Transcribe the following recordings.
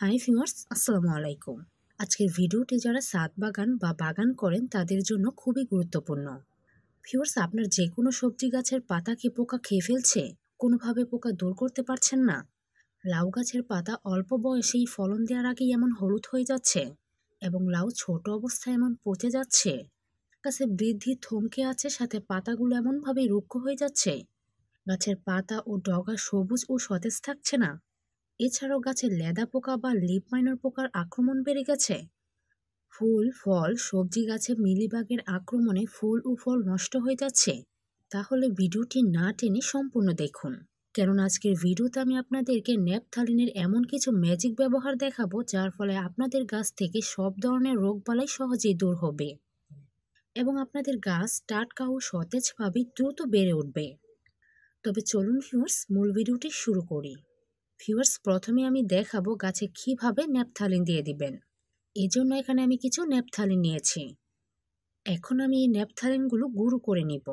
Hi viewers, আসসালামু আলাইকুম। আজকের ভিডিওটি যারা ছাদ বাগান বা বাগান করেন তাদের জন্য খুবই গুরুত্বপূর্ণ। ভিউয়ার্স, আপনার যে কোনো সবজি গাছের পাতা কি পোকা খেয়ে ফেলছে? কোনোভাবে পোকা দূর করতে পারছেন না? লাউ গাছের পাতা অল্প বয়সেই ফলন দেওয়ার আগেই এমন হলুদ হয়ে যাচ্ছে এবং লাউ ছোট অবস্থায় এমন পচে যাচ্ছে, গাছের বৃদ্ধি থমকে আছে, সাথে পাতাগুলো এমনভাবে রুক্ষ হয়ে যাচ্ছে, গাছের পাতা ও ডগা সবুজ ও সতেজ থাকছে না। এছাড়াও গাছে লেদা পোকা বা লিপ মাইনার পোকার আক্রমণ বেড়ে গেছে। ফুল, ফল, সবজি গাছে মিলিবাগের আক্রমণে ফুল ও ফল নষ্ট হয়ে যাচ্ছে। তাহলে ভিডিওটি না টেনে সম্পূর্ণ দেখুন, কারণ আজকের ভিডিওতে আমি আপনাদেরকে ন্যাপথালিনের এমন কিছু ম্যাজিক ব্যবহার দেখাবো যার ফলে আপনাদের গাছ থেকে সব ধরনের রোগবালাই সহজেই দূর হবে এবং আপনাদের গাছ টাটকা ও সতেজভাবে দ্রুত বেড়ে উঠবে। তবে চলুন ভিউয়ার্স, মূল ভিডিওটি শুরু করি। ভিউয়ার্স, প্রথমে আমি দেখাবো গাছে কিভাবে ন্যাপথালিন দিয়ে দিবেন। এজন্য এখানে আমি কিছু ন্যাপথালিন নিয়েছি। এখন আমি এই ন্যাপথালিনগুলো গুঁড়ো করে নিব।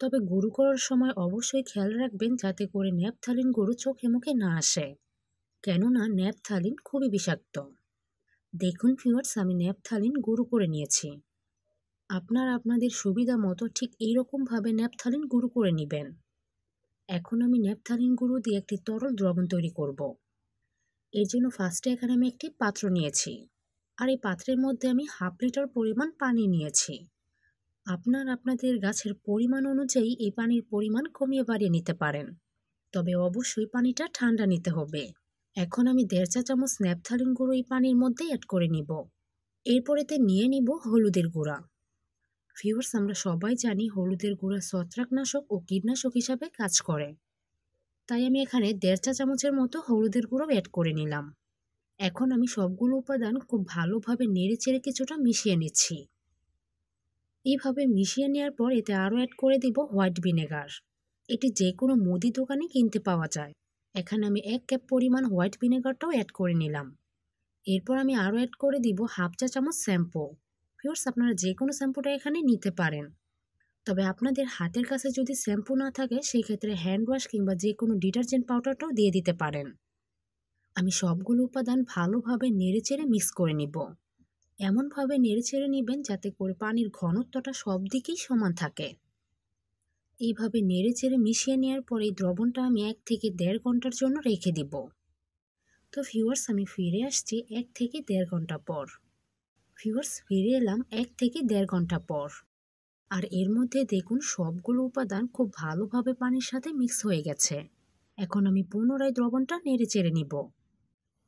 তবে গুঁড়ো করার সময় অবশ্যই খেয়াল রাখবেন যাতে করে ন্যাপথালিন গুঁড়ো চোখে মুখে না আসে, কেননা ন্যাপথালিন খুবই বিষাক্ত। দেখুন ভিউয়ার্স, আমি ন্যাপথালিন গুঁড়ো করে নিয়েছি। আপনারা আপনাদের সুবিধা মতো ঠিক এইরকমভাবে ন্যাপথালিন গুঁড়ো করে নেবেন। এখন আমি ন্যাপথালিন গুঁড়ো দিয়ে একটি তরল দ্রবণ তৈরি করব। এর জন্য ফার্স্টে এখানে আমি একটি পাত্র নিয়েছি, আর এই পাত্রের মধ্যে আমি 1/2 লিটার পরিমাণ পানি নিয়েছি। আপনাদের গাছের পরিমাণ অনুযায়ী এই পানির পরিমাণ কমিয়ে বাড়িয়ে নিতে পারেন, তবে অবশ্যই পানিটা ঠান্ডা নিতে হবে। এখন আমি 1.5 চা চামচ ন্যাপথালিন গুঁড়ো এই পানির মধ্যে অ্যাড করে নিব। এরপর এতে নিয়ে নিব হলুদের গুঁড়া। ভিউয়ার্স, আমরা সবাই জানি হলুদের গুঁড়া ছত্রাকনাশক ও কীটনাশক হিসাবে কাজ করে, তাই আমি এখানে 1.5 চা চামচের মতো হলুদের গুঁড়ো অ্যাড করে নিলাম। এখন আমি সবগুলো উপাদান খুব ভালোভাবে নেড়েচেড়ে কিছুটা মিশিয়ে নিচ্ছি। এইভাবে মিশিয়ে নেওয়ার পর এতে আরও অ্যাড করে দিব হোয়াইট ভিনেগার। এটি যে কোনো মুদি দোকানে কিনতে পাওয়া যায়। এখানে আমি 1 কাপ পরিমাণ হোয়াইট ভিনেগারটাও অ্যাড করে নিলাম। এরপর আমি আরও অ্যাড করে দিব 1/2 চা চামচ শ্যাম্পু। ভিউয়ার্স, আপনারা যে কোনো শ্যাম্পুটা এখানে নিতে পারেন, তবে আপনাদের হাতের কাছে যদি শ্যাম্পু না থাকে সেই ক্ষেত্রে হ্যান্ড ওয়াশ কিংবা যে কোনো ডিটারজেন্ট পাউডারটাও দিয়ে দিতে পারেন। আমি সবগুলো উপাদান ভালোভাবে নেড়েচেড়ে মিক্স করে নিব। এমনভাবে নেড়েচেড়ে নেবেন যাতে করে পানির ঘনত্বটা সব দিকেই সমান থাকে। এইভাবে নেড়েচেড়ে মিশিয়ে নেওয়ার পর এই দ্রবণটা আমি 1 থেকে 1.5 ঘন্টার জন্য রেখে দিব। তো ভিউয়ার্স, আমি ফিরে আসছি 1 থেকে 1.5 ঘন্টা পর। ভিউয়ার্স, ফিরে এলাম 1 থেকে 1.5 ঘন্টা পর। আর এর মধ্যে দেখুন সবগুলো উপাদান খুব ভালোভাবে পানির সাথে মিক্স হয়ে গেছে। এখন আমি পুনরায় দ্রবণটা নেড়েচেড়ে নিব।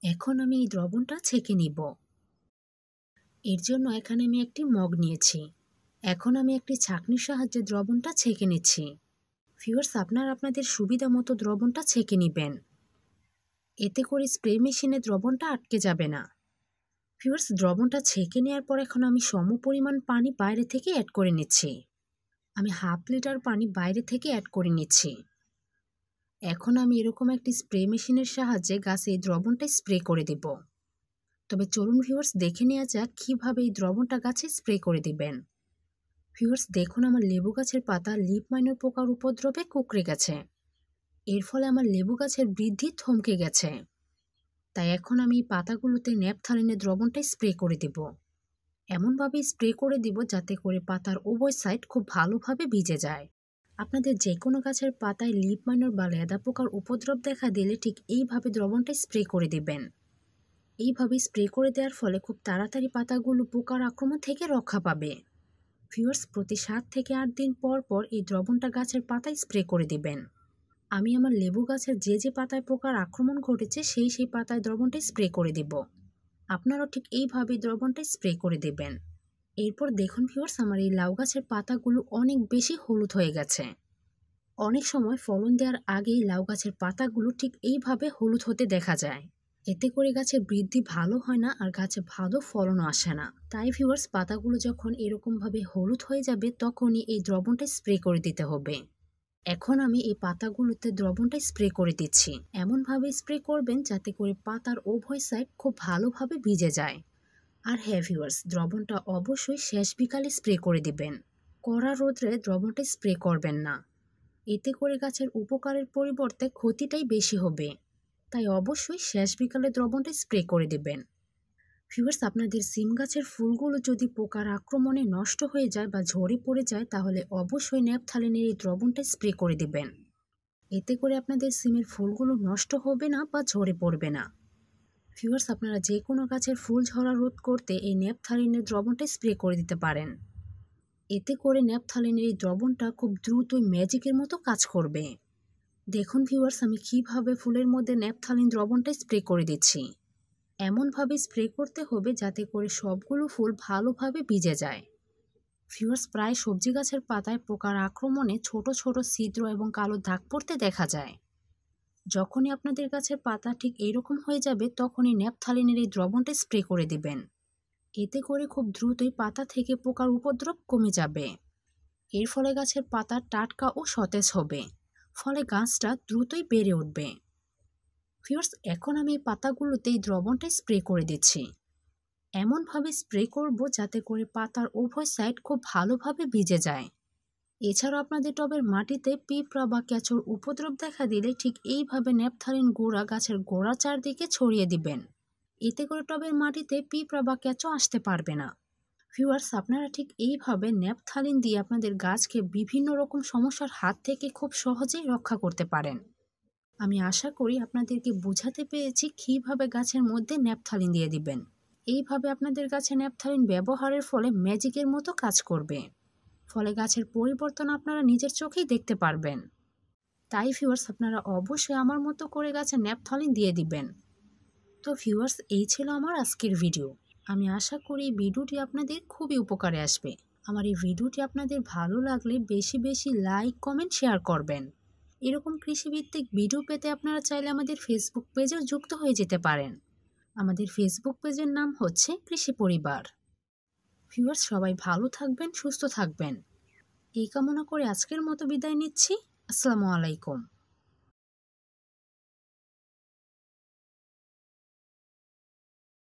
এখন আমি এই দ্রবণটা ছেঁকে নিব। এর জন্য এখানে আমি একটি মগ নিয়েছি। এখন আমি একটি ছাঁকনির সাহায্যে দ্রবণটা ছেঁকে নিচ্ছি। ভিউয়ার্স, আপনারা আপনাদের সুবিধা মতো দ্রবণটা ছেঁকে নেবেন, এতে করে স্প্রে মেশিনে দ্রবণটা আটকে যাবে না। ভিউয়ার্স, দ্রবণটা ছেঁকে নেওয়ার পর এখন আমি সমপরিমাণ পানি বাইরে থেকে অ্যাড করে নিচ্ছি। আমি 1/2 লিটার পানি বাইরে থেকে অ্যাড করে নিচ্ছি। এখন আমি এরকম একটি স্প্রে মেশিনের সাহায্যে গাছে এই দ্রবণটা স্প্রে করে দেব। তবে চলুন ভিউয়ার্স, দেখে নেওয়া যাক কীভাবে এই দ্রবণটা গাছে স্প্রে করে দিবেন। ভিউয়ার্স, দেখুন আমার লেবু গাছের পাতা লিপ মাইনার পোকার উপদ্রবে কুঁকড়ে গেছে। এর ফলে আমার লেবু গাছের বৃদ্ধি থমকে গেছে। তাই এখন আমি এই পাতাগুলোতে ন্যাপথালিনের দ্রবণটা স্প্রে করে দেব। এমনভাবে স্প্রে করে দিব যাতে করে পাতার উভয় সাইড খুব ভালোভাবে ভিজে যায়। আপনাদের যে কোনো গাছের পাতায় লিপ মাইনার বা লেদা পোকার উপদ্রব দেখা দিলে ঠিক এইভাবে দ্রবণটা স্প্রে করে দিবেন। এইভাবে স্প্রে করে দেওয়ার ফলে খুব তাড়াতাড়ি পাতাগুলো পোকার আক্রমণ থেকে রক্ষা পাবে। ভিউয়ার্স, প্রতি 7 থেকে 8 দিন পর পর এই দ্রবণটা গাছের পাতায় স্প্রে করে দিবেন। আমি আমার লেবু গাছের যে পাতায় পোকার আক্রমণ ঘটেছে সেই পাতায় দ্রবণটা স্প্রে করে দিব। আপনারাও ঠিক এইভাবে দ্রবণটা স্প্রে করে দেবেন। এরপর দেখুন ভিউয়ার্স, আমার এই লাউ গাছের পাতাগুলো অনেক বেশি হলুদ হয়ে গেছে। অনেক সময় ফলন দেওয়ার আগেই লাউ গাছের পাতাগুলো ঠিক এইভাবে হলুদ হতে দেখা যায়। এতে করে গাছের বৃদ্ধি ভালো হয় না আর গাছে ভালো ফলনও আসে না। তাই ভিউয়ার্স, পাতাগুলো যখন এরকমভাবে হলুদ হয়ে যাবে তখনই এই দ্রবণটা স্প্রে করে দিতে হবে। এখন আমি এই পাতাগুলোতে দ্রবণটা স্প্রে করে দিচ্ছি। এমনভাবে স্প্রে করবেন যাতে করে পাতার উভয় সাইড খুব ভালোভাবে ভিজে যায়। আর হ্যাঁ ভিউয়ার্স, দ্রবণটা অবশ্যই শেষ বিকালে স্প্রে করে দিবেন। কড়া রোদ্রে দ্রবণটা স্প্রে করবেন না, এতে করে গাছের উপকারের পরিবর্তে ক্ষতিটাই বেশি হবে। তাই অবশ্যই শেষ বিকালে দ্রবণটা স্প্রে করে দেবেন। ভিউয়ার্স, আপনাদের সিম গাছের ফুলগুলো যদি পোকার আক্রমণে নষ্ট হয়ে যায় বা ঝরে পড়ে যায় তাহলে অবশ্যই ন্যাপথালিনের এই দ্রবণটা স্প্রে করে দেবেন। এতে করে আপনাদের সিমের ফুলগুলো নষ্ট হবে না বা ঝরে পড়বে না। ভিউয়ার্স, আপনারা যে কোনো গাছের ফুল ঝরা রোধ করতে এই ন্যাপথালিনের দ্রবণটা স্প্রে করে দিতে পারেন। এতে করে ন্যাপথালিনের এই দ্রবণটা খুব দ্রুতই ম্যাজিকের মতো কাজ করবে। দেখুন ভিউয়ার্স, আমি কিভাবে ফুলের মধ্যে ন্যাপথালিন দ্রবণটা স্প্রে করে দিচ্ছি। এমনভাবে স্প্রে করতে হবে যাতে করে সবগুলো ফুল ভালোভাবে ভিজে যায়। ভিউয়ার্স, প্রায় সবজি গাছের পাতায় পোকার আক্রমণে ছোট ছোট ছিদ্র এবং কালো দাগ পড়তে দেখা যায়। যখনই আপনাদের গাছের পাতা ঠিক এইরকম হয়ে যাবে তখনই ন্যাপথালিনের এই দ্রবণটা স্প্রে করে দিবেন। এতে করে খুব দ্রুতই পাতা থেকে পোকার উপদ্রব কমে যাবে। এর ফলে গাছের পাতা টাটকা ও সতেজ হবে, ফলে গাছটা দ্রুতই বেড়ে উঠবে। ভিউয়ার্স, এখন আমি এই পাতাগুলোতে এই দ্রবণটা স্প্রে করে দিচ্ছি। এমনভাবে স্প্রে করব যাতে করে পাতার উভয় সাইড খুব ভালোভাবে ভিজে যায়। এছাড়াও আপনাদের টবের মাটিতে পিঁপড়া বা কেঁচোর উপদ্রব দেখা দিলে ঠিক এইভাবে ন্যাপথালিন গুঁড়া গাছের গোড়া চারদিকে ছড়িয়ে দিবেন। এতে করে টবের মাটিতে পিঁপড়া বা কেঁচো আসতে পারবে না। ভিউয়ার্স, আপনারা ঠিক এইভাবে ন্যাপথালিন দিয়ে আপনাদের গাছকে বিভিন্ন রকম সমস্যার হাত থেকে খুব সহজেই রক্ষা করতে পারেন। আমি আশা করি আপনাদেরকে বোঝাতে পেরেছি কীভাবে গাছের মধ্যে ন্যাপথালিন দিয়ে দিবেন। এইভাবে আপনাদের গাছে ন্যাপথালিন ব্যবহারের ফলে ম্যাজিকের মতো কাজ করবে, ফলে গাছের পরিবর্তন আপনারা নিজের চোখেই দেখতে পারবেন। তাই ভিউয়ার্স, আপনারা অবশ্যই আমার মতো করে গাছে ন্যাপথালিন দিয়ে দিবেন। তো ভিউয়ার্স, এই ছিল আমার আজকের ভিডিও। আমি আশা করি এই ভিডিওটি আপনাদের খুবই উপকারে আসবে। আমার এই ভিডিওটি আপনাদের ভালো লাগলে বেশি বেশি লাইক, কমেন্ট, শেয়ার করবেন। এরকম কৃষিভিত্তিক ভিডিও পেতে আপনারা চাইলে আমাদের ফেসবুক পেজেও যুক্ত হয়ে যেতে পারেন। আমাদের ফেসবুক পেজের নাম হচ্ছে কৃষি পরিবার। ভিউয়ার্স, সবাই ভালো থাকবেন, সুস্থ থাকবেন এই কামনা করে আজকের মতো বিদায় নিচ্ছি। আসসালামু আলাইকুম।